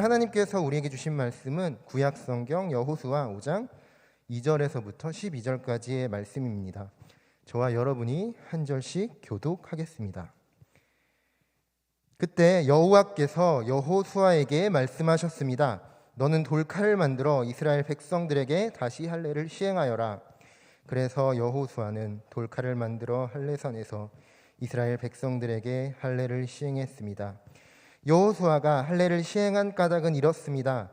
하나님께서 우리에게 주신 말씀은 구약성경 여호수아 5장 2절에서부터 12절까지의 말씀입니다. 저와 여러분이 한 절씩 교독하겠습니다. 그때 여호와께서 여호수아에게 말씀하셨습니다. 너는 돌칼을 만들어 이스라엘 백성들에게 다시 할례를 시행하여라. 그래서 여호수아는 돌칼을 만들어 할례산에서 이스라엘 백성들에게 할례를 시행했습니다. 여호수아가 할례를 시행한 까닭은 이렇습니다.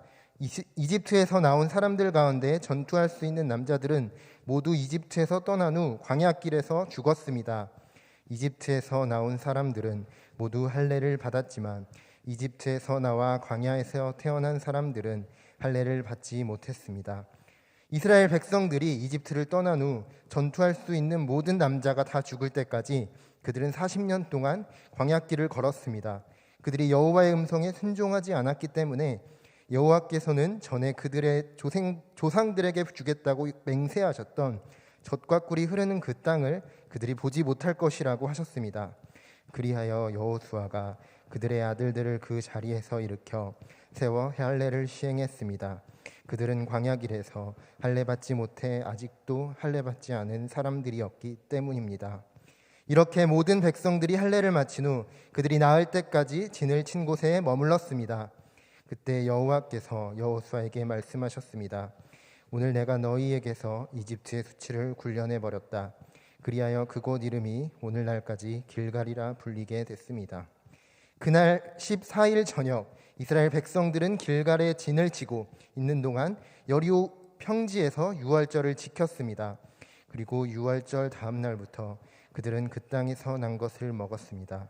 이집트에서 나온 사람들 가운데 전투할 수 있는 남자들은 모두 이집트에서 떠난 후 광야길에서 죽었습니다. 이집트에서 나온 사람들은 모두 할례를 받았지만 이집트에서 나와 광야에서 태어난 사람들은 할례를 받지 못했습니다. 이스라엘 백성들이 이집트를 떠난 후 전투할 수 있는 모든 남자가 다 죽을 때까지 그들은 40년 동안 광야길을 걸었습니다. 그들이 여호와의 음성에 순종하지 않았기 때문에 여호와께서는 전에 그들의 조상들에게 주겠다고 맹세하셨던 젖과 꿀이 흐르는 그 땅을 그들이 보지 못할 것이라고 하셨습니다. 그리하여 여호수아가 그들의 아들들을 그 자리에서 일으켜 세워 할례를 시행했습니다. 그들은 광야길에서 할례 받지 못해 아직도 할례 받지 않은 사람들이었기 때문입니다. 이렇게 모든 백성들이 할례를 마친 후 그들이 나을 때까지 진을 친 곳에 머물렀습니다. 그때 여호와께서 여호수아에게 말씀하셨습니다. 오늘 내가 너희에게서 이집트의 수치를 굴려내 버렸다. 그리하여 그곳 이름이 오늘날까지 길갈이라 불리게 됐습니다. 그날 14일 저녁 이스라엘 백성들은 길갈에 진을 치고 있는 동안 여리오 평지에서 유월절을 지켰습니다. 그리고 유월절 다음 날부터 그들은 그 땅에서 난 것을 먹었습니다.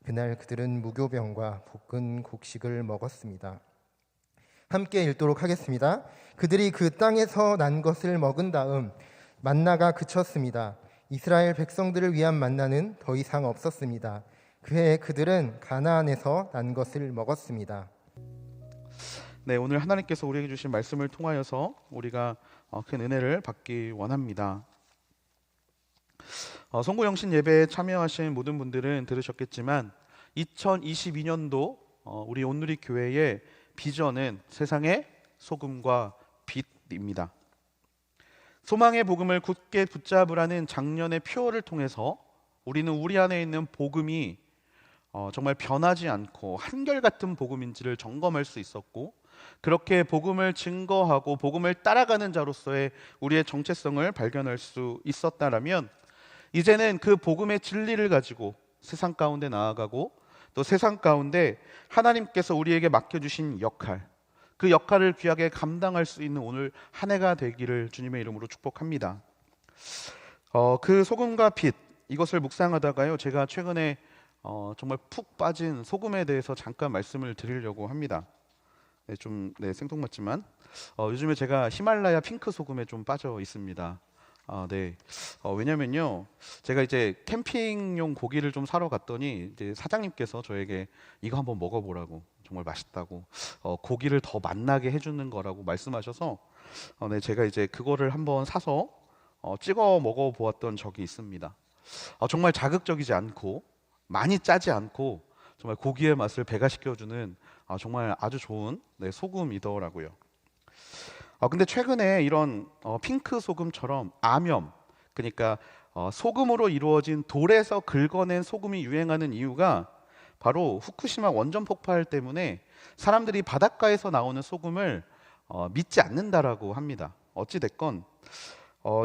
그날 그들은 무교병과 볶은 곡식을 먹었습니다. 함께 읽도록 하겠습니다. 그들이 그 땅에서 난 것을 먹은 다음 만나가 그쳤습니다. 이스라엘 백성들을 위한 만나는 더 이상 없었습니다. 그해 그들은 가나안에서 난 것을 먹었습니다. 네, 오늘 하나님께서 우리에게 주신 말씀을 통하여서 우리가 큰 은혜를 받기 원합니다. 송구영신 예배에 참여하신 모든 분들은 들으셨겠지만 2022년도 우리 온누리 교회의 비전은 세상의 소금과 빛입니다. 소망의 복음을 굳게 붙잡으라는 작년의 표어를 통해서 우리는 우리 안에 있는 복음이 정말 변하지 않고 한결같은 복음인지를 점검할 수 있었고, 그렇게 복음을 증거하고 복음을 따라가는 자로서의 우리의 정체성을 발견할 수 있었다라면, 이제는 그 복음의 진리를 가지고 세상 가운데 나아가고 또 세상 가운데 하나님께서 우리에게 맡겨주신 역할, 그 역할을 귀하게 감당할 수 있는 오늘 한 해가 되기를 주님의 이름으로 축복합니다. 그 소금과 빛, 이것을 묵상하다가요, 제가 최근에 정말 푹 빠진 소금에 대해서 잠깐 말씀을 드리려고 합니다. 좀 생뚱맞지만 요즘에 제가 히말라야 핑크 소금에 좀 빠져 있습니다. 왜냐면요, 제가 이제 캠핑용 고기를 좀 사러 갔더니 이제 사장님께서 저에게 이거 한번 먹어보라고, 정말 맛있다고, 고기를 더 맛나게 해주는 거라고 말씀하셔서 제가 이제 그거를 한번 사서 찍어 먹어보았던 적이 있습니다. 정말 자극적이지 않고 많이 짜지 않고 정말 고기의 맛을 배가시켜주는 정말 아주 좋은 소금이더라고요. 근데 최근에 이런 핑크 소금처럼 아뼘, 그러니까 소금으로 이루어진 돌에서 긁어낸 소금이 유행하는 이유가 바로 후쿠시마 원전 폭발 때문에 사람들이 바닷가에서 나오는 소금을 믿지 않는다라고 합니다. 어찌됐건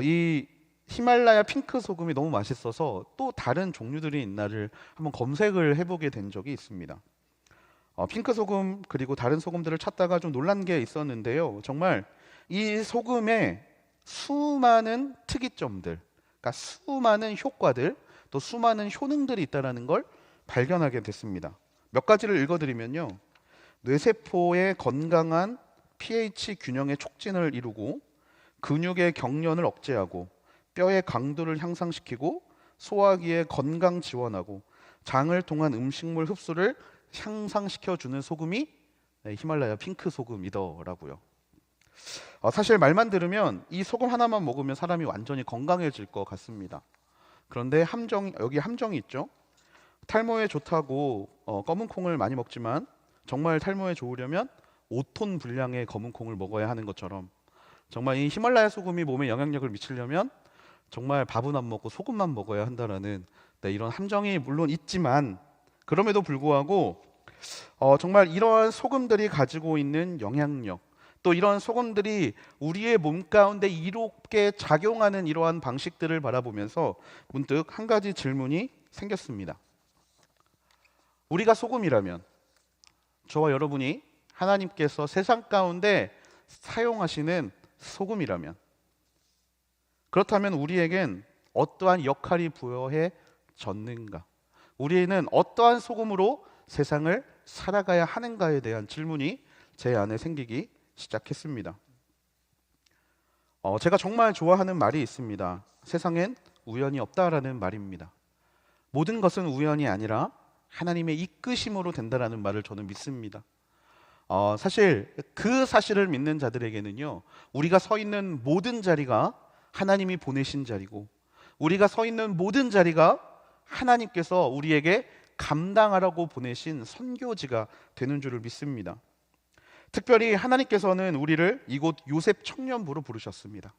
이 히말라야 핑크 소금이 너무 맛있어서 또 다른 종류들이 있나를 한번 검색을 해보게 된 적이 있습니다. 핑크 소금 그리고 다른 소금들을 찾다가 좀 놀란 게 있었는데요. 정말 이 소금에 수많은 특이점들, 그러니까 수많은 효과들, 또 수많은 효능들이 있다는 걸 발견하게 됐습니다. 몇 가지를 읽어드리면요, 뇌세포의 건강한 pH 균형의 촉진을 이루고 근육의 경련을 억제하고 뼈의 강도를 향상시키고 소화기의 건강 지원하고 장을 통한 음식물 흡수를 향상시켜주는 소금이 히말라야 핑크 소금이더라고요. 사실 말만 들으면 이 소금 하나만 먹으면 사람이 완전히 건강해질 것 같습니다. 그런데 여기 함정이 있죠. 탈모에 좋다고 검은 콩을 많이 먹지만 정말 탈모에 좋으려면 5톤 분량의 검은콩을 먹어야 하는 것처럼 정말 이 히말라야 소금이 몸에 영향력을 미치려면 정말 밥은 안 먹고 소금만 먹어야 한다라는 이런 함정이 물론 있지만 그럼에도 불구하고 정말 이러한 소금들이 가지고 있는 영향력, 또 이런 소금들이 우리의 몸 가운데 이롭게 작용하는 이러한 방식들을 바라보면서 문득 한 가지 질문이 생겼습니다. 우리가 소금이라면, 저와 여러분이 하나님께서 세상 가운데 사용하시는 소금이라면, 그렇다면 우리에겐 어떠한 역할이 부여해졌는가? 우리는 어떠한 소금으로 세상을 살아가야 하는가에 대한 질문이 제 안에 생기기 시작했습니다. 제가 정말 좋아하는 말이 있습니다. 세상엔 우연이 없다라는 말입니다. 모든 것은 우연이 아니라 하나님의 이끄심으로 된다라는 말을 저는 믿습니다. 사실 그 사실을 믿는 자들에게는요, 우리가 서 있는 모든 자리가 하나님이 보내신 자리고, 우리가 서 있는 모든 자리가 하나님께서 우리에게 감당하라고 보내신 선교지가 되는 줄을 믿습니다. 특별히 하나님께서는 우리를 이곳 요셉 청년부로 부르셨습니다.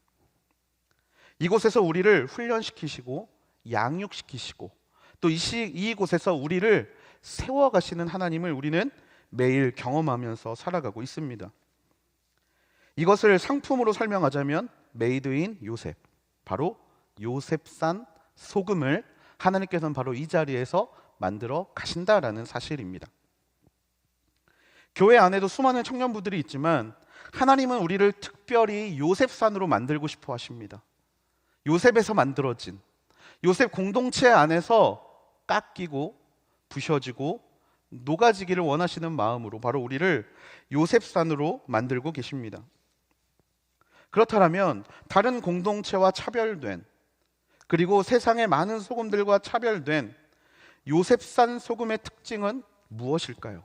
이곳에서 우리를 훈련시키시고 양육시키시고 또 이곳에서 우리를 세워가시는 하나님을 우리는 매일 경험하면서 살아가고 있습니다. 이것을 상품으로 설명하자면 메이드 인 요셉, 바로 요셉산 소금을 하나님께서는 바로 이 자리에서 만들어 가신다라는 사실입니다. 교회 안에도 수많은 청년부들이 있지만 하나님은 우리를 특별히 요셉산으로 만들고 싶어 하십니다. 요셉에서 만들어진, 요셉 공동체 안에서 깎이고 부셔지고 녹아지기를 원하시는 마음으로 바로 우리를 요셉산으로 만들고 계십니다. 그렇다면 다른 공동체와 차별된, 그리고 세상의 많은 소금들과 차별된 요셉산 소금의 특징은 무엇일까요?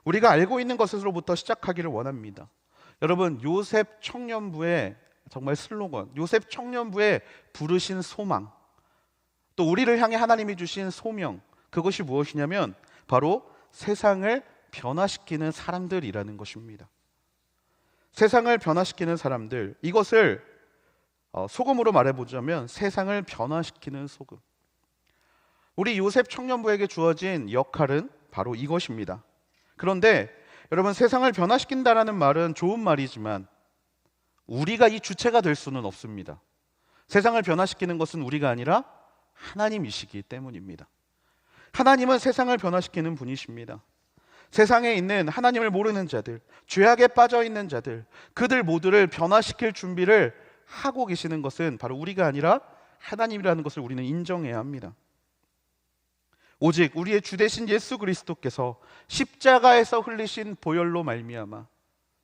우리가 알고 있는 것으로부터 시작하기를 원합니다. 여러분, 요셉 청년부의 정말 슬로건, 요셉 청년부의 부르신 소망, 또 우리를 향해 하나님이 주신 소명, 그것이 무엇이냐면 바로 세상을 변화시키는 사람들이라는 것입니다. 세상을 변화시키는 사람들, 이것을 소금으로 말해보자면 세상을 변화시키는 소금. 우리 요셉 청년부에게 주어진 역할은 바로 이것입니다. 그런데 여러분, 세상을 변화시킨다라는 말은 좋은 말이지만 우리가 이 주체가 될 수는 없습니다. 세상을 변화시키는 것은 우리가 아니라 하나님이시기 때문입니다. 하나님은 세상을 변화시키는 분이십니다. 세상에 있는 하나님을 모르는 자들, 죄악에 빠져 있는 자들, 그들 모두를 변화시킬 준비를 하고 계시는 것은 바로 우리가 아니라 하나님이라는 것을 우리는 인정해야 합니다. 오직 우리의 주 되신 예수 그리스도께서 십자가에서 흘리신 보혈로 말미암아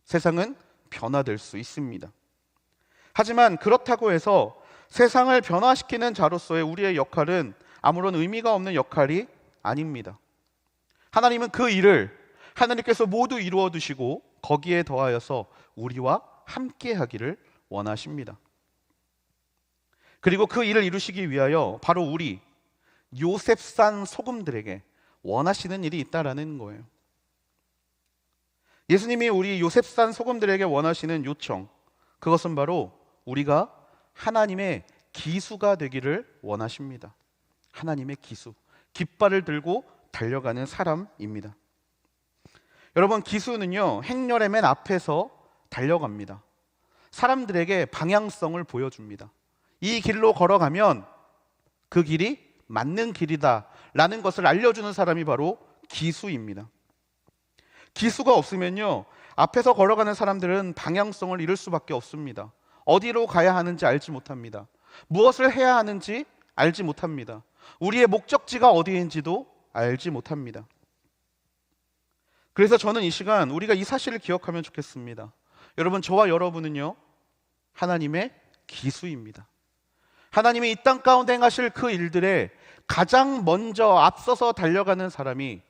세상은 변화될 수 있습니다. 하지만 그렇다고 해서 세상을 변화시키는 자로서의 우리의 역할은 아무런 의미가 없는 역할이 아닙니다. 하나님은 그 일을 하나님께서 모두 이루어 두시고 거기에 더하여서 우리와 함께 하기를 원하십니다. 그리고 그 일을 이루시기 위하여 바로 우리 요셉산 소금들에게 원하시는 일이 있다라는 거예요. 예수님이 우리 요셉산 소금들에게 원하시는 요청, 그것은 바로 우리가 하나님의 기수가 되기를 원하십니다. 하나님의 기수, 깃발을 들고 달려가는 사람입니다. 여러분, 기수는요, 행렬의 맨 앞에서 달려갑니다. 사람들에게 방향성을 보여줍니다. 이 길로 걸어가면 그 길이 맞는 길이다 라는 것을 알려주는 사람이 바로 기수입니다. 기수가 없으면요, 앞에서 걸어가는 사람들은 방향성을 잃을 수밖에 없습니다. 어디로 가야 하는지 알지 못합니다. 무엇을 해야 하는지 알지 못합니다. 우리의 목적지가 어디인지도 알지 못합니다. 그래서 저는 이 시간 우리가 이 사실을 기억하면 좋겠습니다. 여러분, 저와 여러분은요, 하나님의 기수입니다. 하나님이 이 땅 가운데 행하실 그 일들에 가장 먼저 앞서서 달려가는 사람이,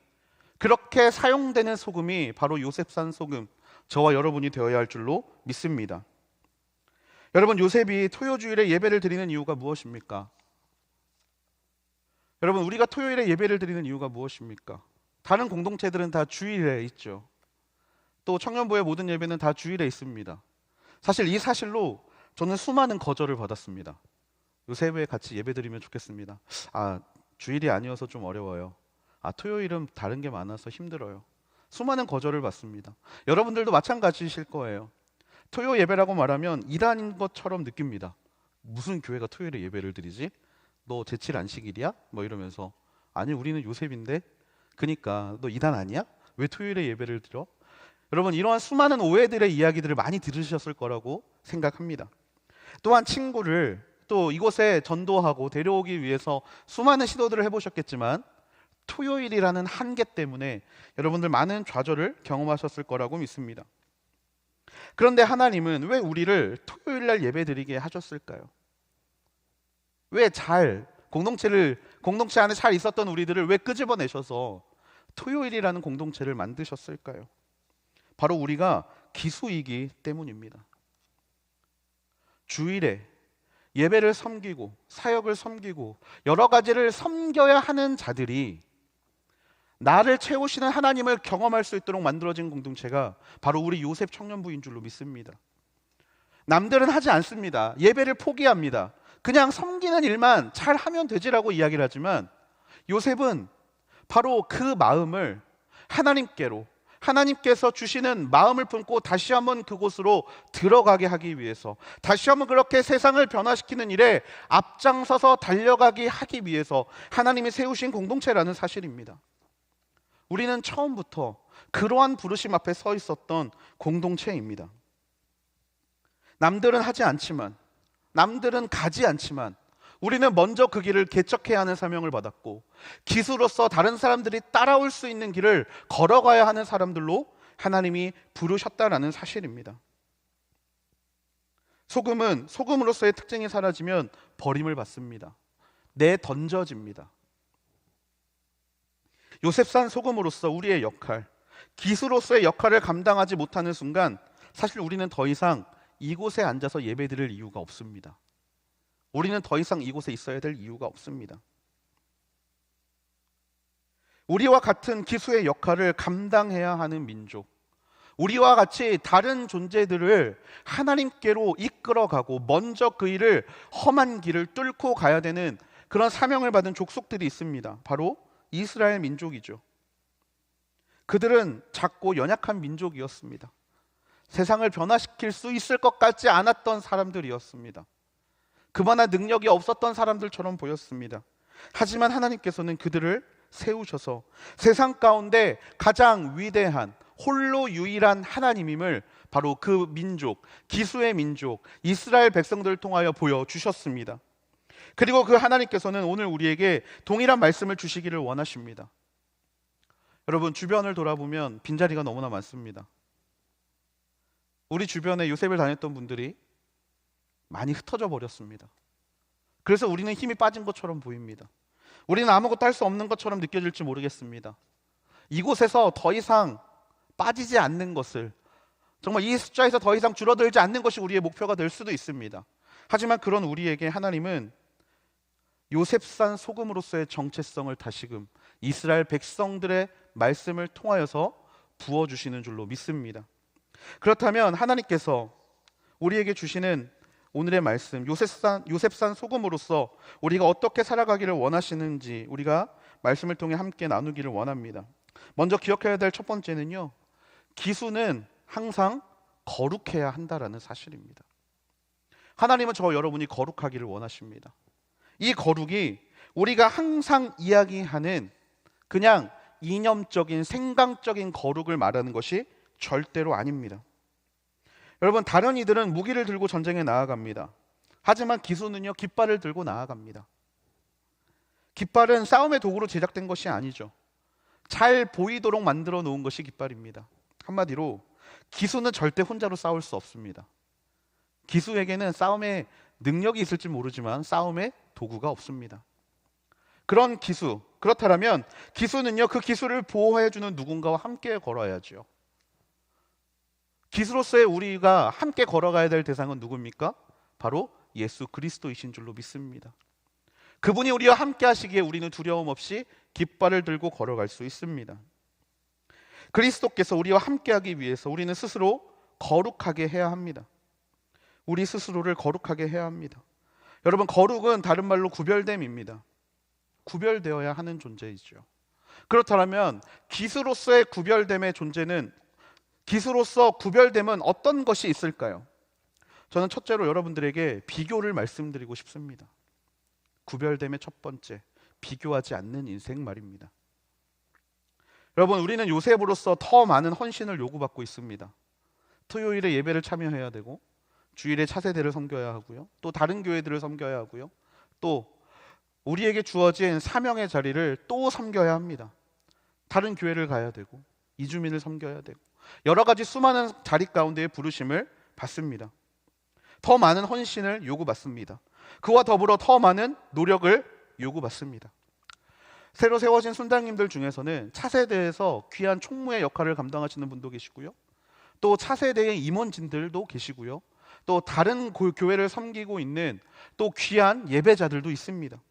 그렇게 사용되는 소금이 바로 요셉산 소금, 저와 여러분이 되어야 할 줄로 믿습니다. 여러분, 요셉이 토요주일에 예배를 드리는 이유가 무엇입니까? 여러분, 우리가 토요일에 예배를 드리는 이유가 무엇입니까? 다른 공동체들은 다 주일에 있죠. 또 청년부의 모든 예배는 다 주일에 있습니다. 사실 이 사실로 저는 수많은 거절을 받았습니다. 요새 왜 같이 예배 드리면 좋겠습니다. 주일이 아니어서 좀 어려워요. 토요일은 다른 게 많아서 힘들어요. 수많은 거절을 받습니다. 여러분들도 마찬가지실 거예요. 토요 예배라고 말하면 이단인 것처럼 느낍니다. 무슨 교회가 토요일에 예배를 드리지? 너 제7 안식일이야? 뭐 이러면서. 아니, 우리는 요셉인데? 그니까 너 이단 아니야? 왜 토요일에 예배를 드려? 여러분, 이러한 수많은 오해들의 이야기들을 많이 들으셨을 거라고 생각합니다. 또한 친구를 또 이곳에 전도하고 데려오기 위해서 수많은 시도들을 해보셨겠지만 토요일이라는 한계 때문에 여러분들 많은 좌절을 경험하셨을 거라고 믿습니다. 그런데 하나님은 왜 우리를 토요일 날 예배 드리게 하셨을까요? 왜 공동체 안에 잘 있었던 우리들을 왜 끄집어내셔서 토요일이라는 공동체를 만드셨을까요? 바로 우리가 기수이기 때문입니다. 주일에 예배를 섬기고 사역을 섬기고 여러 가지를 섬겨야 하는 자들이 나를 채우시는 하나님을 경험할 수 있도록 만들어진 공동체가 바로 우리 요셉 청년부인 줄로 믿습니다. 남들은 하지 않습니다. 예배를 포기합니다. 그냥 섬기는 일만 잘 하면 되지라고 이야기를 하지만 요셉은 바로 그 마음을 하나님께서 주시는 마음을 품고 다시 한번 그곳으로 들어가게 하기 위해서, 다시 한번 그렇게 세상을 변화시키는 일에 앞장서서 달려가게 하기 위해서 하나님이 세우신 공동체라는 사실입니다. 우리는 처음부터 그러한 부르심 앞에 서 있었던 공동체입니다. 남들은 하지 않지만, 남들은 가지 않지만 우리는 먼저 그 길을 개척해야 하는 사명을 받았고, 기수로서 다른 사람들이 따라올 수 있는 길을 걸어가야 하는 사람들로 하나님이 부르셨다라는 사실입니다. 소금은 소금으로서의 특징이 사라지면 버림을 받습니다. 내던져집니다. 요셉산 소금으로서 우리의 역할, 기수로서의 역할을 감당하지 못하는 순간 사실 우리는 더 이상 이곳에 앉아서 예배드릴 이유가 없습니다. 우리는 더 이상 이곳에 있어야 될 이유가 없습니다. 우리와 같은 기수의 역할을 감당해야 하는 민족, 우리와 같이 다른 존재들을 하나님께로 이끌어가고 먼저 그 일을 험한 길을 뚫고 가야 되는 그런 사명을 받은 족속들이 있습니다. 바로 이스라엘 민족이죠. 그들은 작고 연약한 민족이었습니다. 세상을 변화시킬 수 있을 것 같지 않았던 사람들이었습니다. 그만한 능력이 없었던 사람들처럼 보였습니다. 하지만 하나님께서는 그들을 세우셔서 세상 가운데 가장 위대한, 홀로 유일한 하나님임을 바로 그 민족, 기수의 민족, 이스라엘 백성들을 통하여 보여주셨습니다. 그리고 그 하나님께서는 오늘 우리에게 동일한 말씀을 주시기를 원하십니다. 여러분, 주변을 돌아보면 빈자리가 너무나 많습니다. 우리 주변에 요셉을 다녔던 분들이 많이 흩어져 버렸습니다. 그래서 우리는 힘이 빠진 것처럼 보입니다. 우리는 아무것도 할 수 없는 것처럼 느껴질지 모르겠습니다. 이곳에서 더 이상 빠지지 않는 것을, 정말 이 숫자에서 더 이상 줄어들지 않는 것이 우리의 목표가 될 수도 있습니다. 하지만 그런 우리에게 하나님은 요셉산 소금으로서의 정체성을 다시금 이스라엘 백성들의 말씀을 통하여서 부어주시는 줄로 믿습니다. 그렇다면 하나님께서 우리에게 주시는 오늘의 말씀, 요셉산 소금으로서 우리가 어떻게 살아가기를 원하시는지 우리가 말씀을 통해 함께 나누기를 원합니다. 먼저 기억해야 될 첫 번째는요, 기수는 항상 거룩해야 한다라는 사실입니다. 하나님은 저 여러분이 거룩하기를 원하십니다. 이 거룩이 우리가 항상 이야기하는 그냥 이념적인, 생각적인 거룩을 말하는 것이 절대로 아닙니다. 여러분, 다른 이들은 무기를 들고 전쟁에 나아갑니다. 하지만 기수는요, 깃발을 들고 나아갑니다. 깃발은 싸움의 도구로 제작된 것이 아니죠. 잘 보이도록 만들어 놓은 것이 깃발입니다. 한마디로 기수는 절대 혼자로 싸울 수 없습니다. 기수에게는 싸움의 능력이 있을지 모르지만 싸움의 도구가 없습니다. 그런 기수, 그렇다면 기수는요, 그 기수를 보호해주는 누군가와 함께 걸어야죠. 기수로서의 우리가 함께 걸어가야 될 대상은 누굽니까? 바로 예수 그리스도이신 줄로 믿습니다. 그분이 우리와 함께 하시기에 우리는 두려움 없이 깃발을 들고 걸어갈 수 있습니다. 그리스도께서 우리와 함께하기 위해서 우리는 스스로 거룩하게 해야 합니다. 우리 스스로를 거룩하게 해야 합니다. 여러분, 거룩은 다른 말로 구별됨입니다. 구별되어야 하는 존재이죠. 그렇다면 기수로서의 구별됨의 존재는, 기수로서 구별됨은 어떤 것이 있을까요? 저는 첫째로 여러분들에게 비교를 말씀드리고 싶습니다. 구별됨의 첫 번째, 비교하지 않는 인생 말입니다. 여러분, 우리는 요셉으로서 더 많은 헌신을 요구받고 있습니다. 토요일에 예배를 참여해야 되고, 주일에 차세대를 섬겨야 하고요, 또 다른 교회들을 섬겨야 하고요, 또 우리에게 주어진 사명의 자리를 또 섬겨야 합니다. 다른 교회를 가야 되고, 이주민을 섬겨야 되고, 여러 가지 수많은 자리 가운데의 부르심을 받습니다. 더 많은 헌신을 요구받습니다. 그와 더불어 더 많은 노력을 요구받습니다. 새로 세워진 순당님들 중에서는 차세대에서 귀한 총무의 역할을 감당하시는 분도 계시고요, 또 차세대의 임원진들도 계시고요, 또 다른 교회를 섬기고 있는 또 귀한 예배자들도 있습니다.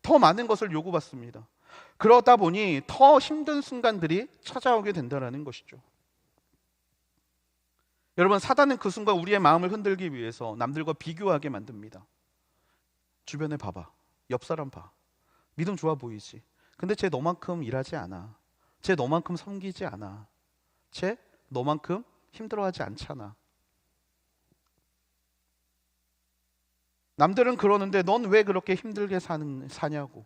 더 많은 것을 요구받습니다. 그러다 보니 더 힘든 순간들이 찾아오게 된다는 것이죠. 여러분, 사단은 그 순간 우리의 마음을 흔들기 위해서 남들과 비교하게 만듭니다. 주변에 봐봐, 옆 사람 봐, 믿음 좋아 보이지? 근데 쟤 너만큼 일하지 않아, 쟤 너만큼 섬기지 않아, 쟤 너만큼 힘들어하지 않잖아. 남들은 그러는데 넌 왜 그렇게 힘들게 사냐고.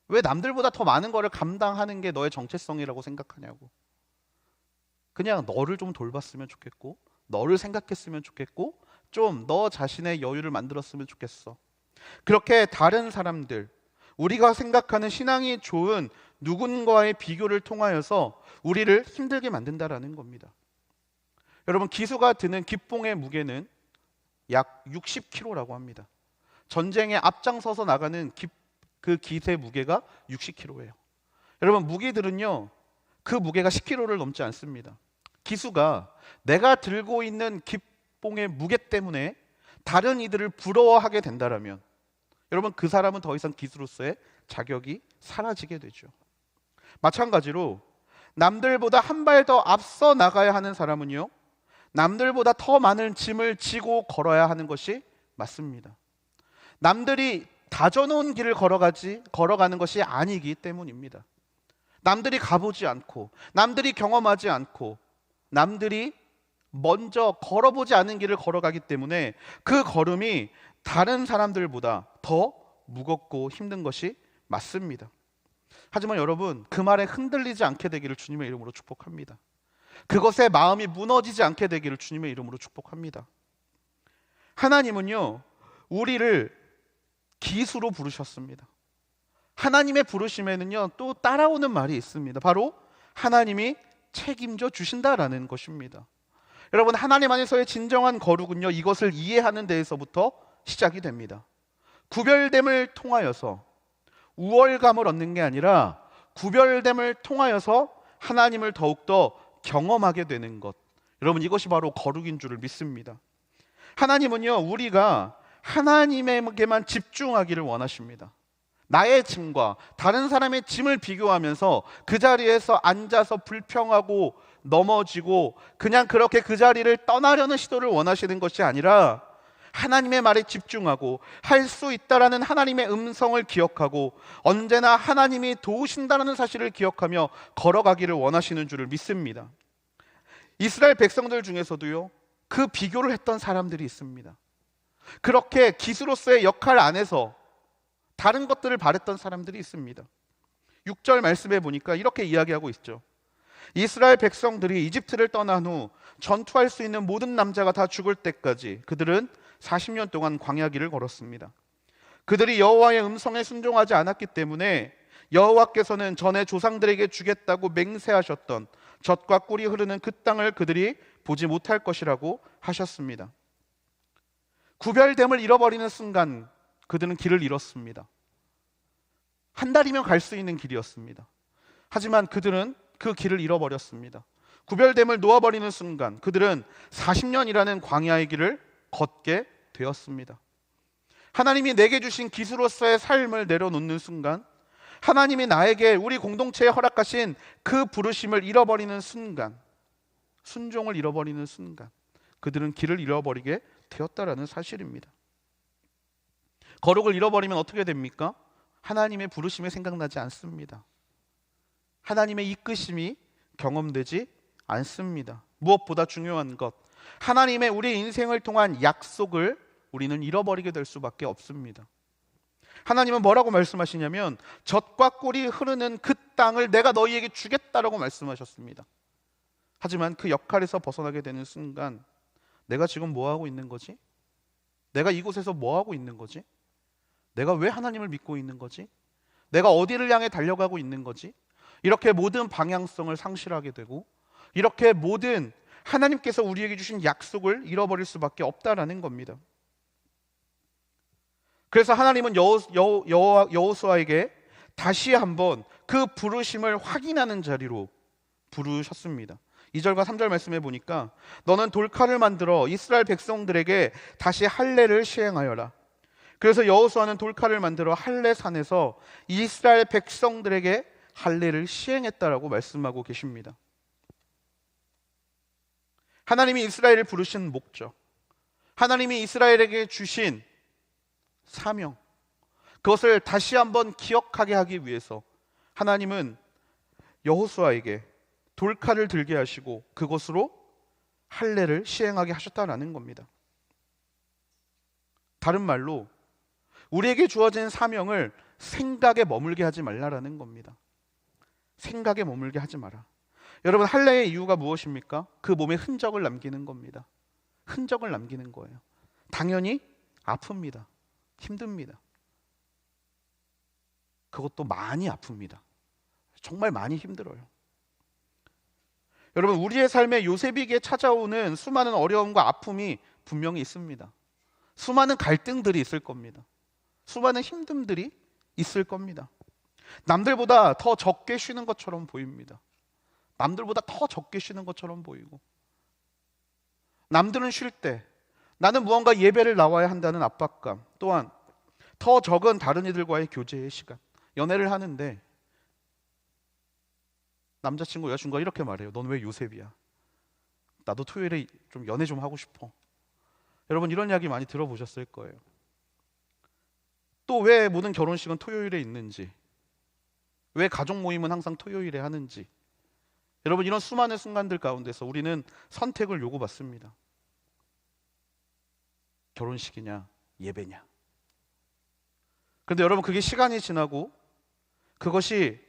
왜 남들보다 더 많은 거를 감당하는 게 너의 정체성이라고 생각하냐고. 그냥 너를 좀 돌봤으면 좋겠고, 너를 생각했으면 좋겠고, 좀 너 자신의 여유를 만들었으면 좋겠어. 그렇게 다른 사람들, 우리가 생각하는 신앙이 좋은 누군가의 비교를 통하여서 우리를 힘들게 만든다라는 겁니다. 여러분, 기수가 드는 기뽕의 무게는 약 60kg라고 합니다. 전쟁에 앞장서서 나가는 그 기세의 무게가 60kg예요. 여러분, 무기들은요, 그 무게가 10kg를 넘지 않습니다. 기수가 내가 들고 있는 기뽕의 무게 때문에 다른 이들을 부러워하게 된다라면, 여러분, 그 사람은 더 이상 기수로서의 자격이 사라지게 되죠. 마찬가지로 남들보다 한 발 더 앞서 나가야 하는 사람은요, 남들보다 더 많은 짐을 지고 걸어야 하는 것이 맞습니다. 남들이 다져놓은 길을 걸어가는 것이 아니기 때문입니다. 남들이 가보지 않고, 남들이 경험하지 않고, 남들이 먼저 걸어보지 않은 길을 걸어가기 때문에 그 걸음이 다른 사람들보다 더 무겁고 힘든 것이 맞습니다. 하지만 여러분, 그 말에 흔들리지 않게 되기를 주님의 이름으로 축복합니다. 그것에 마음이 무너지지 않게 되기를 주님의 이름으로 축복합니다. 하나님은요, 우리를 기수로 부르셨습니다. 하나님의 부르심에는요, 또 따라오는 말이 있습니다. 바로 하나님이 책임져 주신다라는 것입니다. 여러분, 하나님 안에서의 진정한 거룩은요, 이것을 이해하는 데에서부터 시작이 됩니다. 구별됨을 통하여서 우월감을 얻는 게 아니라 구별됨을 통하여서 하나님을 더욱더 경험하게 되는 것, 여러분, 이것이 바로 거룩인 줄을 믿습니다. 하나님은요, 우리가 하나님에게만 집중하기를 원하십니다. 나의 짐과 다른 사람의 짐을 비교하면서 그 자리에서 앉아서 불평하고 넘어지고 그냥 그렇게 그 자리를 떠나려는 시도를 원하시는 것이 아니라, 하나님의 말에 집중하고 할 수 있다라는 하나님의 음성을 기억하고 언제나 하나님이 도우신다는 사실을 기억하며 걸어가기를 원하시는 줄을 믿습니다. 이스라엘 백성들 중에서도요, 그 비교를 했던 사람들이 있습니다. 그렇게 기수로서의 역할 안에서 다른 것들을 바랬던 사람들이 있습니다. 6절 말씀에 보니까 이렇게 이야기하고 있죠. 이스라엘 백성들이 이집트를 떠난 후 전투할 수 있는 모든 남자가 다 죽을 때까지 그들은 40년 동안 광야길을 걸었습니다. 그들이 여호와의 음성에 순종하지 않았기 때문에 여호와께서는 전에 조상들에게 주겠다고 맹세하셨던 젖과 꿀이 흐르는 그 땅을 그들이 보지 못할 것이라고 하셨습니다. 구별됨을 잃어버리는 순간 그들은 길을 잃었습니다. 한 달이면 갈 수 있는 길이었습니다. 하지만 그들은 그 길을 잃어버렸습니다. 구별됨을 놓아버리는 순간 그들은 40년이라는 광야의 길을 걷게 되었습니다. 하나님이 내게 주신 기수로서의 삶을 내려놓는 순간, 하나님이 나에게 우리 공동체에 허락하신 그 부르심을 잃어버리는 순간, 순종을 잃어버리는 순간 그들은 길을 잃어버리게 되었다라는 사실입니다. 거룩을 잃어버리면 어떻게 됩니까? 하나님의 부르심이 생각나지 않습니다. 하나님의 이끄심이 경험되지 않습니다. 무엇보다 중요한 것, 하나님의 우리 인생을 통한 약속을 우리는 잃어버리게 될 수밖에 없습니다. 하나님은 뭐라고 말씀하시냐면 젖과 꿀이 흐르는 그 땅을 내가 너희에게 주겠다라고 말씀하셨습니다. 하지만 그 역할에서 벗어나게 되는 순간 내가 지금 뭐 하고 있는 거지? 내가 이곳에서 뭐 하고 있는 거지? 내가 왜 하나님을 믿고 있는 거지? 내가 어디를 향해 달려가고 있는 거지? 이렇게 모든 방향성을 상실하게 되고 이렇게 모든 하나님께서 우리에게 주신 약속을 잃어버릴 수밖에 없다라는 겁니다. 그래서 하나님은 여호수아에게 다시 한번 그 부르심을 확인하는 자리로 부르셨습니다. 2절과 3절 말씀해 보니까 너는 돌칼을 만들어 이스라엘 백성들에게 다시 할례를 시행하여라. 그래서 여호수아는 돌칼을 만들어 할례 산에서 이스라엘 백성들에게 할례를 시행했다라고 말씀하고 계십니다. 하나님이 이스라엘을 부르신 목적, 하나님이 이스라엘에게 주신 사명, 그것을 다시 한번 기억하게 하기 위해서 하나님은 여호수아에게 돌칼을 들게 하시고 그것으로 할례를 시행하게 하셨다라는 겁니다. 다른 말로 우리에게 주어진 사명을 생각에 머물게 하지 말라라는 겁니다. 생각에 머물게 하지 마라. 여러분, 할례의 이유가 무엇입니까? 그 몸에 흔적을 남기는 겁니다. 흔적을 남기는 거예요. 당연히 아픕니다. 힘듭니다. 그것도 많이 아픕니다. 정말 많이 힘들어요. 여러분, 우리의 삶에 요셉에게 찾아오는 수많은 어려움과 아픔이 분명히 있습니다. 수많은 갈등들이 있을 겁니다. 수많은 힘듦들이 있을 겁니다. 남들보다 더 적게 쉬는 것처럼 보입니다. 남들보다 더 적게 쉬는 것처럼 보이고, 남들은 쉴 때 나는 무언가 예배를 나와야 한다는 압박감, 또한 더 적은 다른 이들과의 교제의 시간, 연애를 하는데 남자친구, 여자친구가 이렇게 말해요. 넌 왜 요셉이야? 나도 토요일에 좀 연애 좀 하고 싶어. 여러분, 이런 이야기 많이 들어보셨을 거예요. 또 왜 모든 결혼식은 토요일에 있는지, 왜 가족 모임은 항상 토요일에 하는지, 여러분, 이런 수많은 순간들 가운데서 우리는 선택을 요구받습니다. 결혼식이냐 예배냐. 그런데 여러분, 그게 시간이 지나고 그것이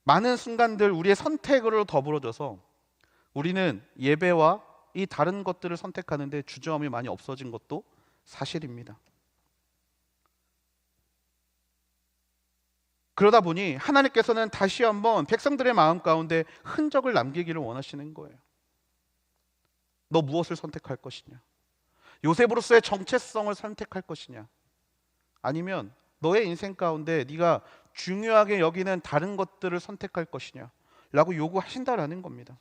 많은 순간들 우리의 선택으로 더불어져서 우리는 예배와 이 다른 것들을 선택하는데 주저함이 많이 없어진 것도 사실입니다. 그러다 보니 하나님께서는 다시 한번 백성들의 마음 가운데 흔적을 남기기를 원하시는 거예요. 너 무엇을 선택할 것이냐? 요셉으로서의 정체성을 선택할 것이냐? 아니면 너의 인생 가운데 네가 중요하게 여기는 다른 것들을 선택할 것이냐? 라고 요구하신다라는 겁니다.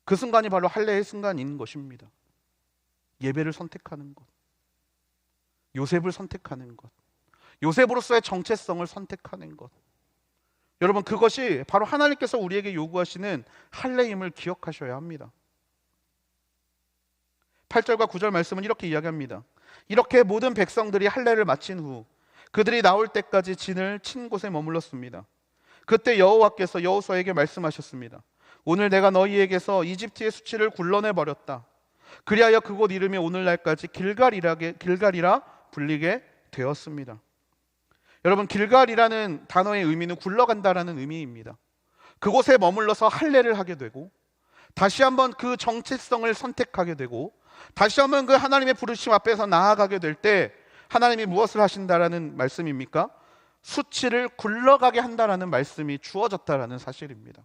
그 순간이 바로 할례의 순간인 것입니다. 예배를 선택하는 것, 요셉을 선택하는 것, 요셉으로서의 정체성을 선택하는 것. 여러분, 그것이 바로 하나님께서 우리에게 요구하시는 할례임을 기억하셔야 합니다. 8절과 9절 말씀은 이렇게 이야기합니다. 이렇게 모든 백성들이 할례를 마친 후 그들이 나올 때까지 진을 친 곳에 머물렀습니다. 그때 여호와께서 여호수아에게 말씀하셨습니다. 오늘 내가 너희에게서 이집트의 수치를 굴러내 버렸다. 그리하여 그곳 이름이 오늘날까지 길갈이라 불리게 되었습니다. 여러분, 길갈이라는 단어의 의미는 굴러간다라는 의미입니다. 그곳에 머물러서 할례를 하게 되고 다시 한번 그 정체성을 선택하게 되고 다시 한번 그 하나님의 부르심 앞에서 나아가게 될 때 하나님이 무엇을 하신다라는 말씀입니까? 수치를 굴러가게 한다라는 말씀이 주어졌다라는 사실입니다.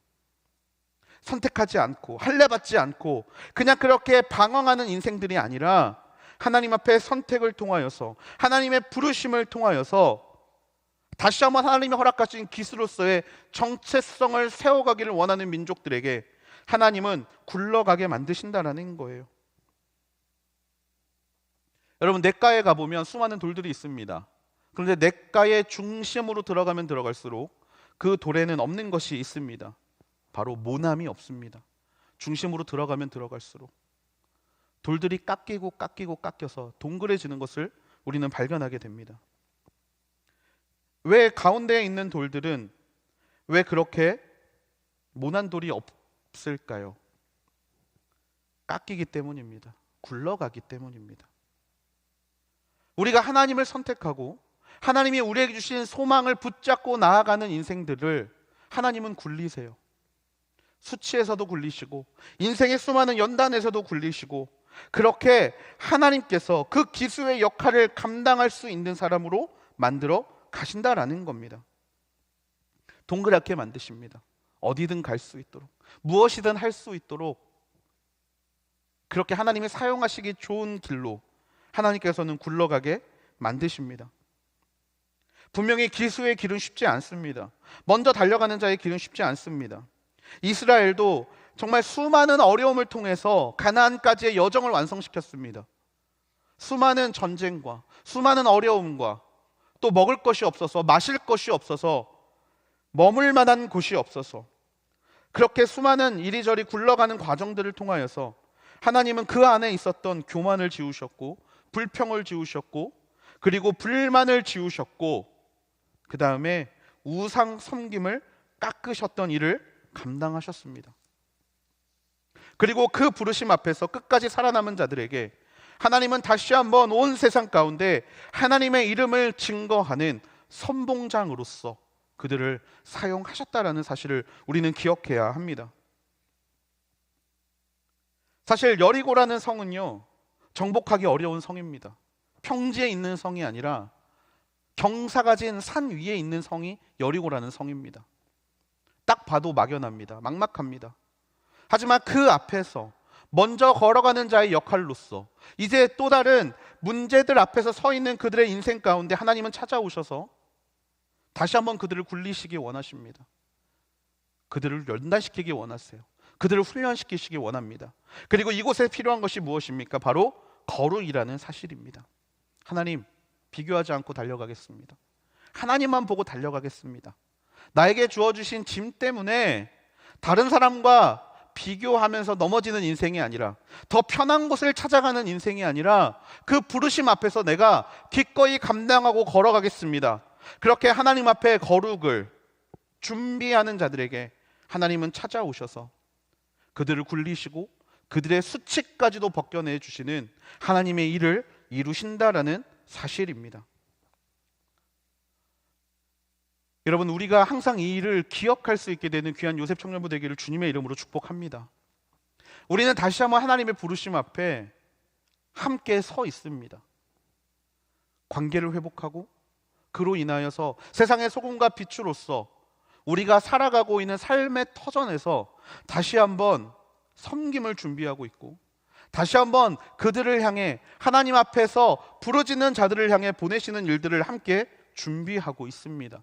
선택하지 않고 할례받지 않고 그냥 그렇게 방황하는 인생들이 아니라 하나님 앞에 선택을 통하여서 하나님의 부르심을 통하여서 다시 한번 하나님이 허락하신 기수로서의 정체성을 세워가기를 원하는 민족들에게 하나님은 굴러가게 만드신다라는 거예요. 여러분, 냇가에 가보면 수많은 돌들이 있습니다. 그런데 냇가의 중심으로 들어가면 들어갈수록 그 돌에는 없는 것이 있습니다. 바로 모남이 없습니다. 중심으로 들어가면 들어갈수록 돌들이 깎여서 동그래지는 것을 우리는 발견하게 됩니다. 왜 가운데에 있는 돌들은 왜 그렇게 모난 돌이 없을까요? 깎이기 때문입니다. 굴러가기 때문입니다. 우리가 하나님을 선택하고 하나님이 우리에게 주신 소망을 붙잡고 나아가는 인생들을 하나님은 굴리세요. 수치에서도 굴리시고 인생의 수많은 연단에서도 굴리시고, 그렇게 하나님께서 그 기수의 역할을 감당할 수 있는 사람으로 만들어 가신다라는 겁니다. 동그랗게 만드십니다. 어디든 갈 수 있도록, 무엇이든 할 수 있도록, 그렇게 하나님이 사용하시기 좋은 길로 하나님께서는 굴러가게 만드십니다. 분명히 기수의 길은 쉽지 않습니다. 먼저 달려가는 자의 길은 쉽지 않습니다. 이스라엘도 정말 수많은 어려움을 통해서 가나안까지의 여정을 완성시켰습니다. 수많은 전쟁과 수많은 어려움과 또 먹을 것이 없어서, 마실 것이 없어서, 머물 만한 곳이 없어서, 그렇게 수많은 이리저리 굴러가는 과정들을 통하여서 하나님은 그 안에 있었던 교만을 지우셨고 불평을 지우셨고 그리고 불만을 지우셨고, 그 다음에 우상 섬김을 깎으셨던 일을 감당하셨습니다. 그리고 그 부르심 앞에서 끝까지 살아남은 자들에게 하나님은 다시 한번 온 세상 가운데 하나님의 이름을 증거하는 선봉장으로서 그들을 사용하셨다라는 사실을 우리는 기억해야 합니다. 사실 여리고라는 성은요, 정복하기 어려운 성입니다. 평지에 있는 성이 아니라 경사가 진 산 위에 있는 성이 여리고라는 성입니다. 딱 봐도 막연합니다. 막막합니다. 하지만 그 앞에서 먼저 걸어가는 자의 역할로서 이제 또 다른 문제들 앞에서 서 있는 그들의 인생 가운데 하나님은 찾아오셔서 다시 한번 그들을 굴리시기 원하십니다. 그들을 연단시키기 원하세요. 그들을 훈련시키시기 원합니다. 그리고 이곳에 필요한 것이 무엇입니까? 바로 거룩이라는 사실입니다. 하나님, 비교하지 않고 달려가겠습니다. 하나님만 보고 달려가겠습니다. 나에게 주어주신 짐 때문에 다른 사람과 비교하면서 넘어지는 인생이 아니라, 더 편한 곳을 찾아가는 인생이 아니라 그 부르심 앞에서 내가 기꺼이 감당하고 걸어가겠습니다. 그렇게 하나님 앞에 거룩을 준비하는 자들에게 하나님은 찾아오셔서 그들을 굴리시고 그들의 수치까지도 벗겨내 주시는 하나님의 일을 이루신다라는 사실입니다. 여러분, 우리가 항상 이 일을 기억할 수 있게 되는 귀한 요셉 청년부 되기를 주님의 이름으로 축복합니다. 우리는 다시 한번 하나님의 부르심 앞에 함께 서 있습니다. 관계를 회복하고 그로 인하여서 세상의 소금과 빛으로서 우리가 살아가고 있는 삶의 터전에서 다시 한번 섬김을 준비하고 있고, 다시 한번 그들을 향해 하나님 앞에서 부르짖는 자들을 향해 보내시는 일들을 함께 준비하고 있습니다.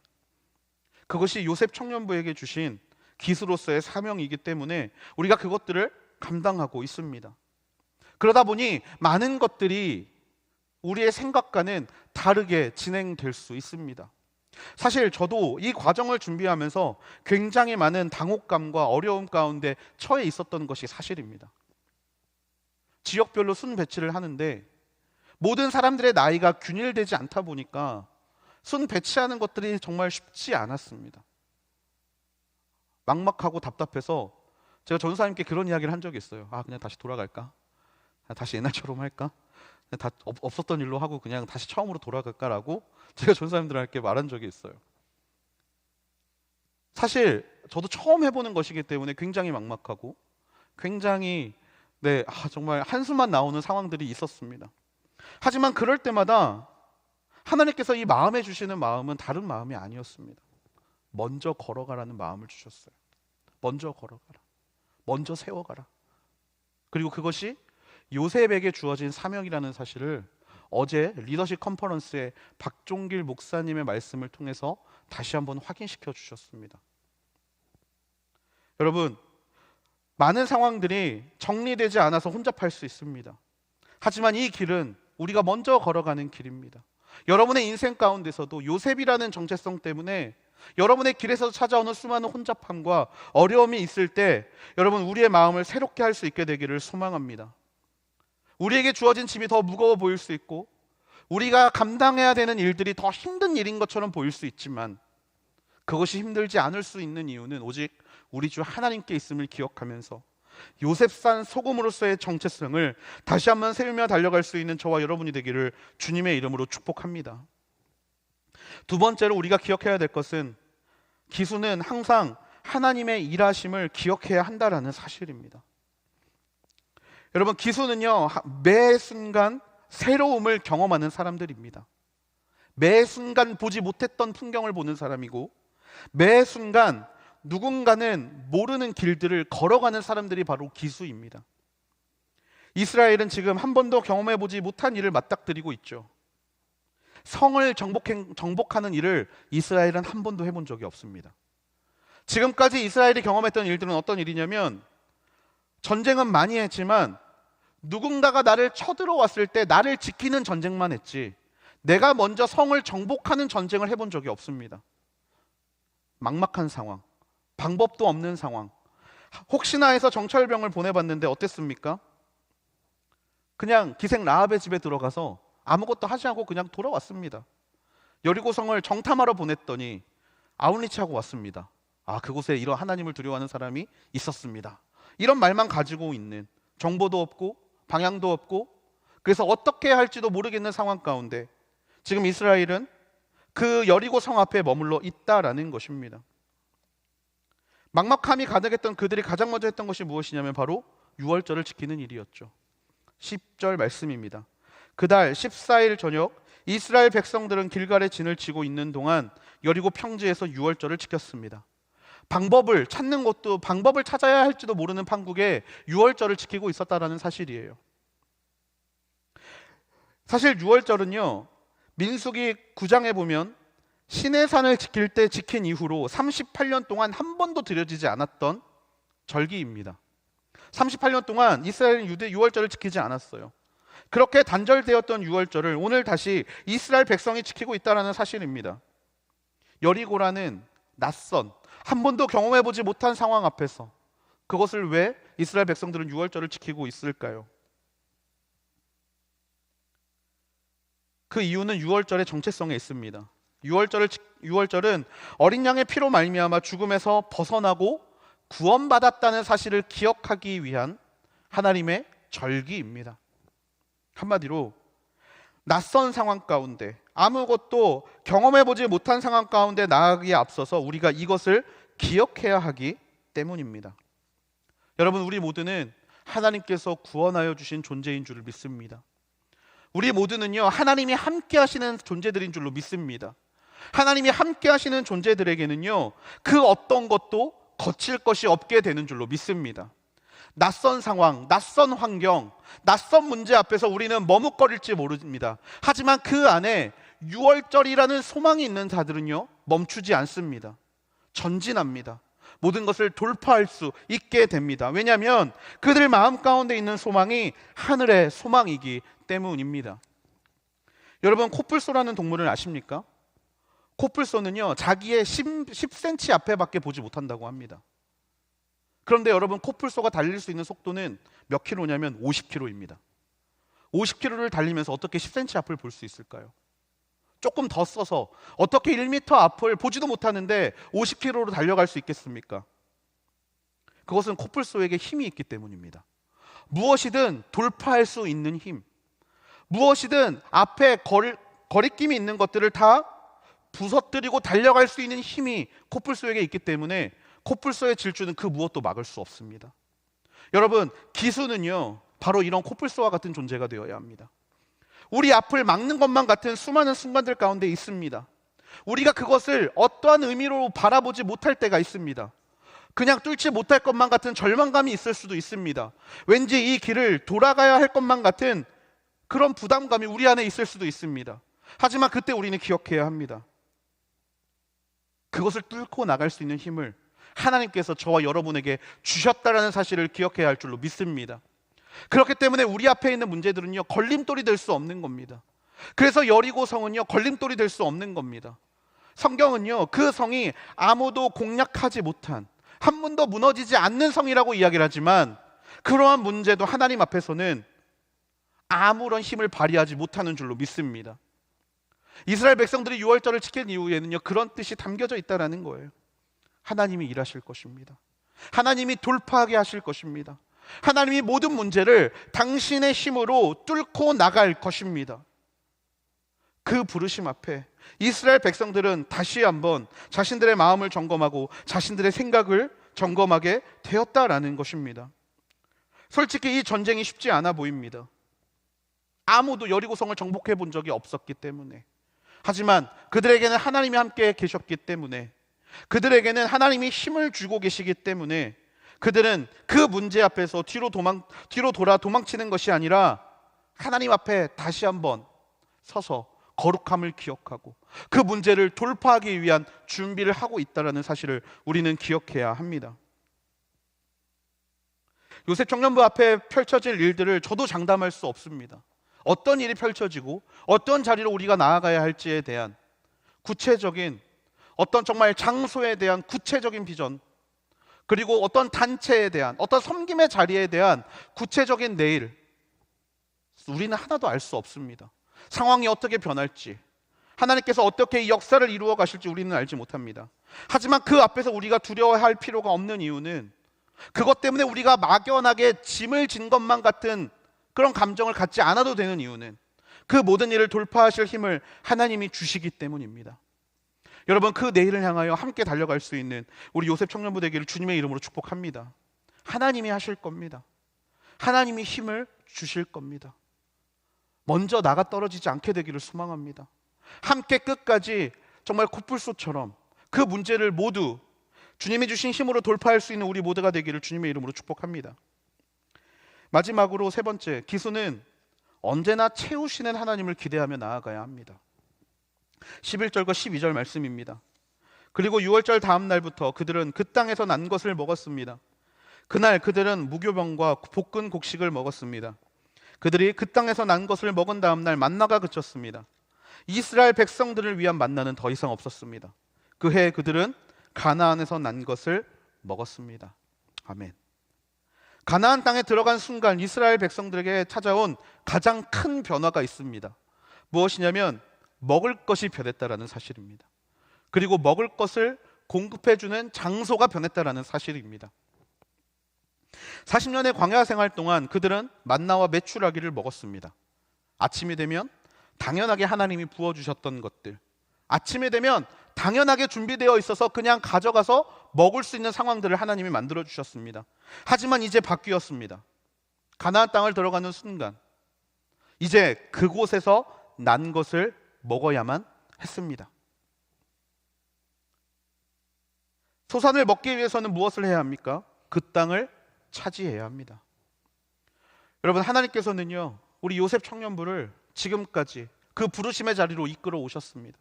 그것이 요셉 청년부에게 주신 기수로서의 사명이기 때문에 우리가 그것들을 감당하고 있습니다. 그러다 보니 많은 것들이 우리의 생각과는 다르게 진행될 수 있습니다. 사실 저도 이 과정을 준비하면서 굉장히 많은 당혹감과 어려움 가운데 처해 있었던 것이 사실입니다. 지역별로 순 배치를 하는데 모든 사람들의 나이가 균일되지 않다 보니까 순 배치하는 것들이 정말 쉽지 않았습니다. 막막하고 답답해서 제가 전사님께 그런 이야기를 한 적이 있어요. 그냥 다시 돌아갈까? 다시 옛날처럼 할까? 다 없었던 일로 하고 그냥 다시 처음으로 돌아갈까라고 제가 전사님들한테 말한 적이 있어요. 사실 저도 처음 해보는 것이기 때문에 굉장히 막막하고 굉장히 정말 한숨만 나오는 상황들이 있었습니다. 하지만 그럴 때마다 하나님께서 이 마음에 주시는 마음은 다른 마음이 아니었습니다. 먼저 걸어가라는 마음을 주셨어요. 먼저 걸어가라. 먼저 세워가라. 그리고 그것이 요셉에게 주어진 사명이라는 사실을 어제 리더십 컨퍼런스에 박종길 목사님의 말씀을 통해서 다시 한번 확인시켜 주셨습니다. 여러분, 많은 상황들이 정리되지 않아서 혼잡할 수 있습니다. 하지만 이 길은 우리가 먼저 걸어가는 길입니다. 여러분의 인생 가운데서도 요셉이라는 정체성 때문에 여러분의 길에서 찾아오는 수많은 혼잡함과 어려움이 있을 때 여러분 우리의 마음을 새롭게 할 수 있게 되기를 소망합니다. 우리에게 주어진 짐이 더 무거워 보일 수 있고 우리가 감당해야 되는 일들이 더 힘든 일인 것처럼 보일 수 있지만 그것이 힘들지 않을 수 있는 이유는 오직 우리 주 하나님께 있음을 기억하면서 요셉산 소금으로서의 정체성을 다시 한번 세우며 달려갈 수 있는 저와 여러분이 되기를 주님의 이름으로 축복합니다. 두 번째로 우리가 기억해야 될 것은 기수는 항상 하나님의 일하심을 기억해야 한다라는 사실입니다. 여러분, 기수는요 매 순간 새로움을 경험하는 사람들입니다. 매 순간 보지 못했던 풍경을 보는 사람이고 매 순간 누군가는 모르는 길들을 걸어가는 사람들이 바로 기수입니다. 이스라엘은 지금 한 번도 경험해보지 못한 일을 맞닥뜨리고 있죠. 성을 정복하는 일을 이스라엘은 한 번도 해본 적이 없습니다. 지금까지 이스라엘이 경험했던 일들은 어떤 일이냐면 전쟁은 많이 했지만 누군가가 나를 쳐들어왔을 때 나를 지키는 전쟁만 했지 내가 먼저 성을 정복하는 전쟁을 해본 적이 없습니다. 막막한 상황, 방법도 없는 상황, 혹시나 해서 정찰병을 보내봤는데 어땠습니까? 그냥 기생 라합의 집에 들어가서 아무것도 하지 않고 그냥 돌아왔습니다. 여리고성을 정탐하러 보냈더니 아웃리치하고 왔습니다. 아, 그곳에 이런 하나님을 두려워하는 사람이 있었습니다. 이런 말만 가지고 있는, 정보도 없고 방향도 없고 그래서 어떻게 할지도 모르겠는 상황 가운데 지금 이스라엘은 그 여리고 성 앞에 머물러 있다라는 것입니다. 막막함이 가득했던 그들이 가장 먼저 했던 것이 무엇이냐면 바로 유월절을 지키는 일이었죠. 10절 말씀입니다. 그달 14일 저녁 이스라엘 백성들은 길갈에 진을 치고 있는 동안 여리고 평지에서 유월절을 지켰습니다. 방법을 찾아야 할지도 모르는 판국에 유월절을 지키고 있었다라는 사실이에요. 사실 유월절은요 민수기 9장에 보면 시내산을 지킬 때 지킨 이후로 38년 동안 한 번도 드려지지 않았던 절기입니다. 38년 동안 이스라엘은 유월절을 지키지 않았어요. 그렇게 단절되었던 유월절을 오늘 다시 이스라엘 백성이 지키고 있다는 사실입니다. 여리고라는 낯선, 한 번도 경험해보지 못한 상황 앞에서 그것을 왜 이스라엘 백성들은 유월절을 지키고 있을까요? 그 이유는 유월절의 정체성에 있습니다. 유월절은 어린 양의 피로 말미암아 죽음에서 벗어나고 구원받았다는 사실을 기억하기 위한 하나님의 절기입니다. 한마디로 낯선 상황 가운데 아무것도 경험해보지 못한 상황 가운데 나아가기에 앞서서 우리가 이것을 기억해야 하기 때문입니다. 여러분, 우리 모두는 하나님께서 구원하여 주신 존재인 줄을 믿습니다. 우리 모두는요 하나님이 함께 하시는 존재들인 줄로 믿습니다. 하나님이 함께 하시는 존재들에게는요 그 어떤 것도 거칠 것이 없게 되는 줄로 믿습니다. 낯선 상황, 낯선 환경, 낯선 문제 앞에서 우리는 머뭇거릴지 모릅니다. 하지만 그 안에 유월절이라는 소망이 있는 자들은요 멈추지 않습니다. 전진합니다. 모든 것을 돌파할 수 있게 됩니다. 왜냐하면 그들 마음 가운데 있는 소망이 하늘의 소망이기 때문입니다. 여러분, 코뿔소라는 동물을 아십니까? 코뿔소는요 자기의 10cm 앞에밖에 보지 못한다고 합니다. 그런데 여러분, 코뿔소가 달릴 수 있는 속도는 몇 킬로냐면 50km입니다. 50km를 달리면서 어떻게 10cm 앞을 볼 수 있을까요? 조금 더 써서 어떻게 1m 앞을 보지도 못하는데 50km로 달려갈 수 있겠습니까? 그것은 코뿔소에게 힘이 있기 때문입니다. 무엇이든 돌파할 수 있는 힘, 무엇이든 앞에 거리낌이 있는 것들을 다 부서뜨리고 달려갈 수 있는 힘이 코뿔소에게 있기 때문에 코뿔소의 질주는 그 무엇도 막을 수 없습니다. 여러분, 기수는요 바로 이런 코뿔소와 같은 존재가 되어야 합니다. 우리 앞을 막는 것만 같은 수많은 순간들 가운데 있습니다. 우리가 그것을 어떠한 의미로 바라보지 못할 때가 있습니다. 그냥 뚫지 못할 것만 같은 절망감이 있을 수도 있습니다. 왠지 이 길을 돌아가야 할 것만 같은 그런 부담감이 우리 안에 있을 수도 있습니다. 하지만 그때 우리는 기억해야 합니다. 그것을 뚫고 나갈 수 있는 힘을 하나님께서 저와 여러분에게 주셨다라는 사실을 기억해야 할 줄로 믿습니다. 그렇기 때문에 우리 앞에 있는 문제들은요 걸림돌이 될 수 없는 겁니다. 그래서 여리고 성은요, 걸림돌이 될 수 없는 겁니다. 성경은요, 그 성이 아무도 공략하지 못한, 한 번도 무너지지 않는 성이라고 이야기를 하지만, 그러한 문제도 하나님 앞에서는 아무런 힘을 발휘하지 못하는 줄로 믿습니다. 이스라엘 백성들이 유월절을 지킨 이후에는요, 그런 뜻이 담겨져 있다라는 거예요. 하나님이 일하실 것입니다. 하나님이 돌파하게 하실 것입니다. 하나님이 모든 문제를 당신의 힘으로 뚫고 나갈 것입니다. 그 부르심 앞에 이스라엘 백성들은 다시 한번 자신들의 마음을 점검하고 자신들의 생각을 점검하게 되었다라는 것입니다. 솔직히 이 전쟁이 쉽지 않아 보입니다. 아무도 여리고성을 정복해 본 적이 없었기 때문에, 하지만 그들에게는 하나님이 함께 계셨기 때문에, 그들에게는 하나님이 힘을 주고 계시기 때문에 그들은 그 문제 앞에서 뒤로 돌아 도망치는 것이 아니라 하나님 앞에 다시 한번 서서 거룩함을 기억하고 그 문제를 돌파하기 위한 준비를 하고 있다는 사실을 우리는 기억해야 합니다. 요셉 청년부 앞에 펼쳐질 일들을 저도 장담할 수 없습니다. 어떤 일이 펼쳐지고 어떤 자리로 우리가 나아가야 할지에 대한 구체적인 어떤 정말 장소에 대한 구체적인 비전, 그리고 어떤 단체에 대한 어떤 섬김의 자리에 대한 구체적인 내일, 우리는 하나도 알 수 없습니다. 상황이 어떻게 변할지, 하나님께서 어떻게 역사를 이루어 가실지 우리는 알지 못합니다. 하지만 그 앞에서 우리가 두려워할 필요가 없는 이유는, 그것 때문에 우리가 막연하게 짐을 진 것만 같은 그런 감정을 갖지 않아도 되는 이유는, 그 모든 일을 돌파하실 힘을 하나님이 주시기 때문입니다. 여러분, 그 내일을 향하여 함께 달려갈 수 있는 우리 요셉 청년부 되기를 주님의 이름으로 축복합니다. 하나님이 하실 겁니다. 하나님이 힘을 주실 겁니다. 먼저 나가 떨어지지 않게 되기를 소망합니다. 함께 끝까지 정말 코뿔소처럼 그 문제를 모두 주님이 주신 힘으로 돌파할 수 있는 우리 모두가 되기를 주님의 이름으로 축복합니다. 마지막으로 세 번째, 기수는 언제나 채우시는 하나님을 기대하며 나아가야 합니다. 11절과 12절 말씀입니다. 그리고 유월절 다음 날부터 그들은 그 땅에서 난 것을 먹었습니다. 그날 그들은 무교병과 볶은 곡식을 먹었습니다. 그들이 그 땅에서 난 것을 먹은 다음 날 만나가 그쳤습니다. 이스라엘 백성들을 위한 만나는 더 이상 없었습니다. 그 해 그들은 가나안에서 난 것을 먹었습니다. 아멘. 가나안 땅에 들어간 순간 이스라엘 백성들에게 찾아온 가장 큰 변화가 있습니다. 무엇이냐면 먹을 것이 변했다라는 사실입니다. 그리고 먹을 것을 공급해주는 장소가 변했다라는 사실입니다. 40년의 광야 생활 동안 그들은 만나와 메추라기를 먹었습니다. 아침이 되면 당연하게 하나님이 부어주셨던 것들, 아침이 되면 당연하게 준비되어 있어서 그냥 가져가서 먹을 수 있는 상황들을 하나님이 만들어 주셨습니다. 하지만 이제 바뀌었습니다. 가나안 땅을 들어가는 순간 이제 그곳에서 난 것을 먹어야만 했습니다. 소산을 먹기 위해서는 무엇을 해야 합니까? 그 땅을 차지해야 합니다. 여러분, 하나님께서는요, 우리 요셉 청년부를 지금까지 그 부르심의 자리로 이끌어 오셨습니다.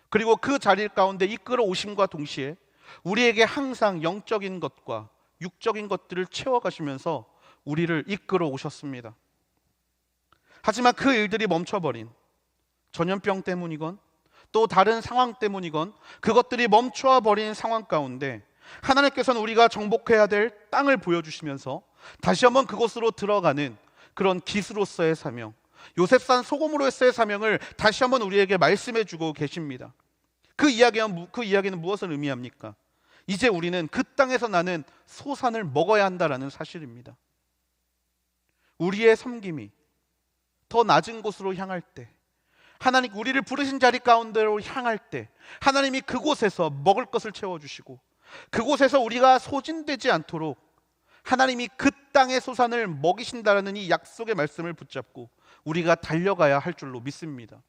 그리고 그 자리 가운데 이끌어 오심과 동시에 우리에게 항상 영적인 것과 육적인 것들을 채워가시면서 우리를 이끌어 오셨습니다. 하지만 그 일들이 멈춰버린, 전염병 때문이건 또 다른 상황 때문이건 그것들이 멈춰 버린 상황 가운데 하나님께서는 우리가 정복해야 될 땅을 보여주시면서 다시 한번 그곳으로 들어가는 그런 기수로서의 사명, 요셉산 소금으로서의 사명을 다시 한번 우리에게 말씀해 주고 계십니다. 그 이야기는 무엇을 의미합니까? 이제 우리는 그 땅에서 나는 소산을 먹어야 한다라는 사실입니다. 우리의 섬김이 더 낮은 곳으로 향할 때, 하나님 우리를 부르신 자리 가운데로 향할 때 하나님이 그곳에서 먹을 것을 채워주시고 그곳에서 우리가 소진되지 않도록 하나님이 그 땅의 소산을 먹이신다라는 이 약속의 말씀을 붙잡고 우리가 달려가야 할 줄로 믿습니다.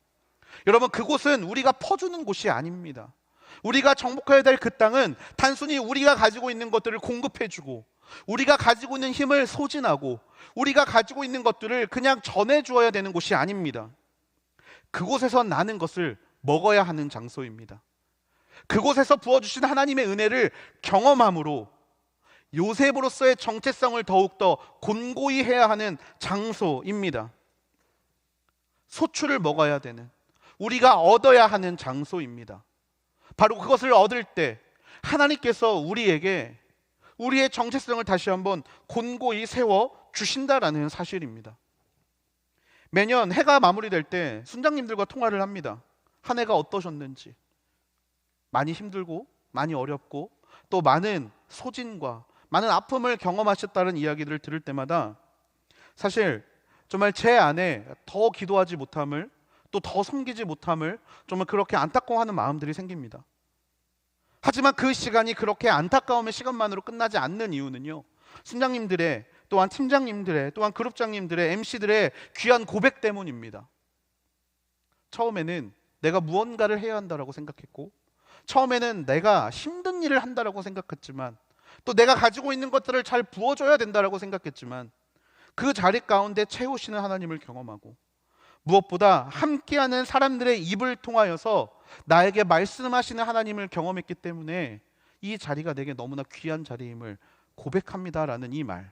여러분, 그곳은 우리가 퍼주는 곳이 아닙니다. 우리가 정복해야 될 그 땅은 단순히 우리가 가지고 있는 것들을 공급해주고 우리가 가지고 있는 힘을 소진하고 우리가 가지고 있는 것들을 그냥 전해주어야 되는 곳이 아닙니다. 그곳에서 나는 것을 먹어야 하는 장소입니다. 그곳에서 부어주신 하나님의 은혜를 경험함으로 요셉으로서의 정체성을 더욱더 곤고히 해야 하는 장소입니다. 소출을 먹어야 되는, 우리가 얻어야 하는 장소입니다. 바로 그것을 얻을 때 하나님께서 우리에게 우리의 정체성을 다시 한번 곤고히 세워 주신다라는 사실입니다. 매년 해가 마무리될 때 순장님들과 통화를 합니다. 한 해가 어떠셨는지, 많이 힘들고 많이 어렵고 또 많은 소진과 많은 아픔을 경험하셨다는 이야기들을 들을 때마다 사실 정말 제 안에 더 기도하지 못함을, 또 더 섬기지 못함을 정말 그렇게 안타까워하는 마음들이 생깁니다. 하지만 그 시간이 그렇게 안타까움의 시간만으로 끝나지 않는 이유는요, 순장님들의, 또한 팀장님들의, 또한 그룹장님들의, MC들의 귀한 고백 때문입니다. 처음에는 내가 무언가를 해야 한다라고 생각했고, 처음에는 내가 힘든 일을 한다라고 생각했지만, 또 내가 가지고 있는 것들을 잘 부어줘야 된다라고 생각했지만, 그 자리 가운데 채우시는 하나님을 경험하고, 무엇보다 함께하는 사람들의 입을 통하여서 나에게 말씀하시는 하나님을 경험했기 때문에 이 자리가 내게 너무나 귀한 자리임을 고백합니다라는 이 말.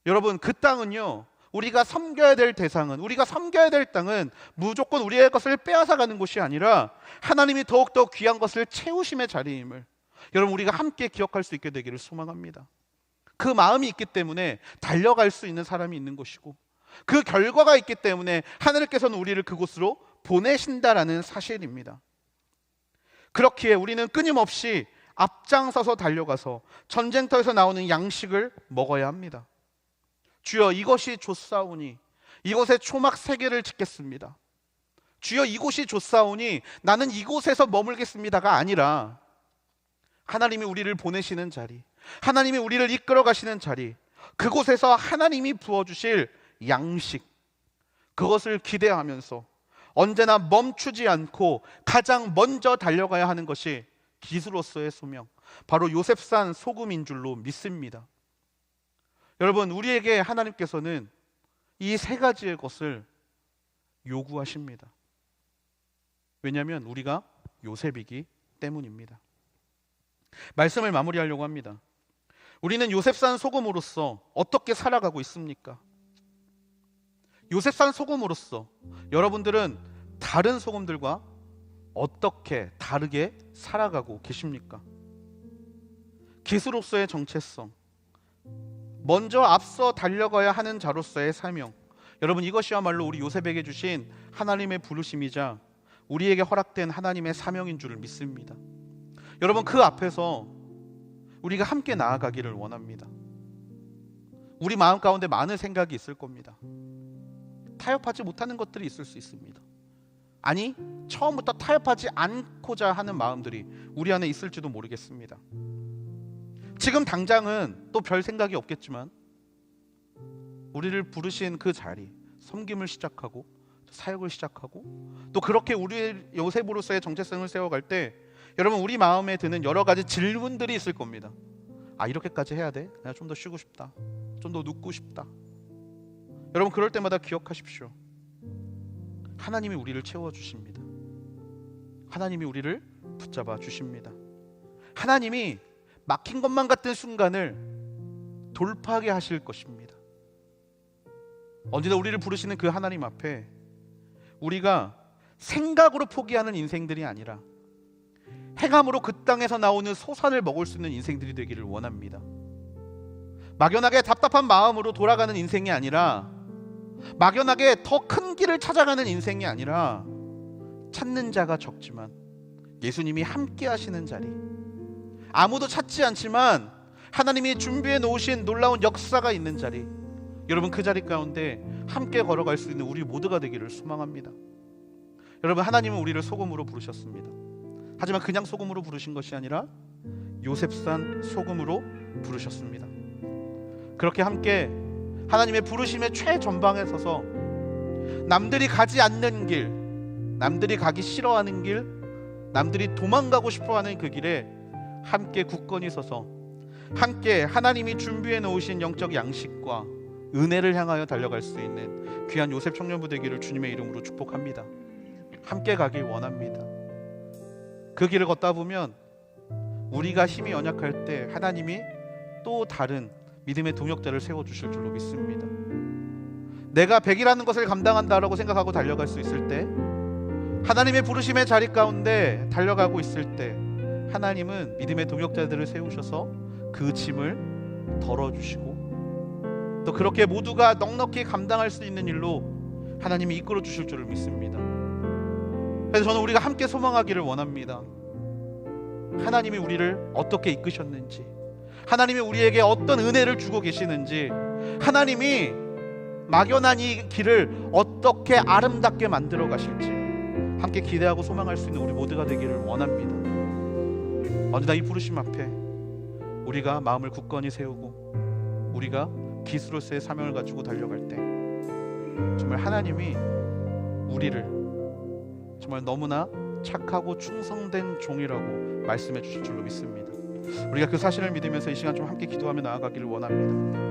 여러분, 그 땅은요, 우리가 섬겨야 될 대상은, 우리가 섬겨야 될 땅은 무조건 우리의 것을 빼앗아가는 곳이 아니라 하나님이 더욱더 귀한 것을 채우심의 자리임을 여러분, 우리가 함께 기억할 수 있게 되기를 소망합니다. 그 마음이 있기 때문에 달려갈 수 있는 사람이 있는 것이고, 그 결과가 있기 때문에 하나님께서는 우리를 그곳으로 보내신다라는 사실입니다. 그렇기에 우리는 끊임없이 앞장서서 달려가서 전쟁터에서 나오는 양식을 먹어야 합니다. 주여, 이것이 좁사오니 이곳에 초막 3개를 짓겠습니다. 주여, 이곳이 좁사오니 나는 이곳에서 머물겠습니다가 아니라 하나님이 우리를 보내시는 자리, 하나님이 우리를 이끌어 가시는 자리, 그곳에서 하나님이 부어주실 양식, 그것을 기대하면서 언제나 멈추지 않고 가장 먼저 달려가야 하는 것이 기수로서의 소명, 바로 요셉산 소금인 줄로 믿습니다. 여러분, 우리에게 하나님께서는 이 3가지의 것을 요구하십니다. 왜냐하면 우리가 요셉이기 때문입니다. 말씀을 마무리하려고 합니다. 우리는 요셉산 소금으로서 어떻게 살아가고 있습니까? 요셉산 소금으로서 여러분들은 다른 소금들과 어떻게 다르게 살아가고 계십니까? 기수로서의 정체성, 먼저 앞서 달려가야 하는 자로서의 사명, 여러분, 이것이야말로 우리 요셉에게 주신 하나님의 부르심이자 우리에게 허락된 하나님의 사명인 줄을 믿습니다. 여러분, 그 앞에서 우리가 함께 나아가기를 원합니다. 우리 마음 가운데 많은 생각이 있을 겁니다. 타협하지 못하는 것들이 있을 수 있습니다. 아니, 처음부터 타협하지 않고자 하는 마음들이 우리 안에 있을지도 모르겠습니다. 지금 당장은 또 별 생각이 없겠지만 우리를 부르신 그 자리, 섬김을 시작하고 사역을 시작하고 또 그렇게 우리의 요셉으로서의 정체성을 세워갈 때 여러분, 우리 마음에 드는 여러 가지 질문들이 있을 겁니다. 아, 이렇게까지 해야 돼? 내가 좀 더 쉬고 싶다, 좀 더 눕고 싶다. 여러분, 그럴 때마다 기억하십시오. 하나님이 우리를 채워주십니다. 하나님이 우리를 붙잡아 주십니다. 하나님이 막힌 것만 같은 순간을 돌파하게 하실 것입니다. 언제나 우리를 부르시는 그 하나님 앞에 우리가 생각으로 포기하는 인생들이 아니라 행함으로 그 땅에서 나오는 소산을 먹을 수 있는 인생들이 되기를 원합니다. 막연하게 답답한 마음으로 돌아가는 인생이 아니라, 막연하게 더 큰 길을 찾아가는 인생이 아니라, 찾는 자가 적지만 예수님이 함께 하시는 자리, 아무도 찾지 않지만 하나님이 준비해 놓으신 놀라운 역사가 있는 자리, 여러분, 그 자리 가운데 함께 걸어갈 수 있는 우리 모두가 되기를 소망합니다. 여러분, 하나님은 우리를 소금으로 부르셨습니다. 하지만 그냥 소금으로 부르신 것이 아니라 요셉산 소금으로 부르셨습니다. 그렇게 함께 하나님의 부르심의 최전방에 서서 남들이 가지 않는 길, 남들이 가기 싫어하는 길, 남들이 도망가고 싶어하는 그 길에 함께 굳건히 서서 함께 하나님이 준비해 놓으신 영적 양식과 은혜를 향하여 달려갈 수 있는 귀한 요셉 청년부 되기를 주님의 이름으로 축복합니다. 함께 가길 원합니다. 그 길을 걷다 보면 우리가 힘이 연약할 때 하나님이 또 다른 믿음의 동역자를 세워주실 줄로 믿습니다. 내가 100이라는 것을 감당한다라고 생각하고 달려갈 수 있을 때, 하나님의 부르심의 자리 가운데 달려가고 있을 때, 하나님은 믿음의 동역자들을 세우셔서 그 짐을 덜어주시고 또 그렇게 모두가 넉넉히 감당할 수 있는 일로 하나님이 이끌어 주실 줄을 믿습니다. 그래서 저는 우리가 함께 소망하기를 원합니다. 하나님이 우리를 어떻게 이끄셨는지, 하나님이 우리에게 어떤 은혜를 주고 계시는지, 하나님이 막연한 이 길을 어떻게 아름답게 만들어 가실지 함께 기대하고 소망할 수 있는 우리 모두가 되기를 원합니다. 언제나 이 부르심 앞에 우리가 마음을 굳건히 세우고 우리가 기수로서의 사명을 가지고 달려갈 때 정말 하나님이 우리를 정말 너무나 착하고 충성된 종이라고 말씀해 주실 줄로 믿습니다. 우리가 그 사실을 믿으면서 이 시간 좀 함께 기도하며 나아가기를 원합니다.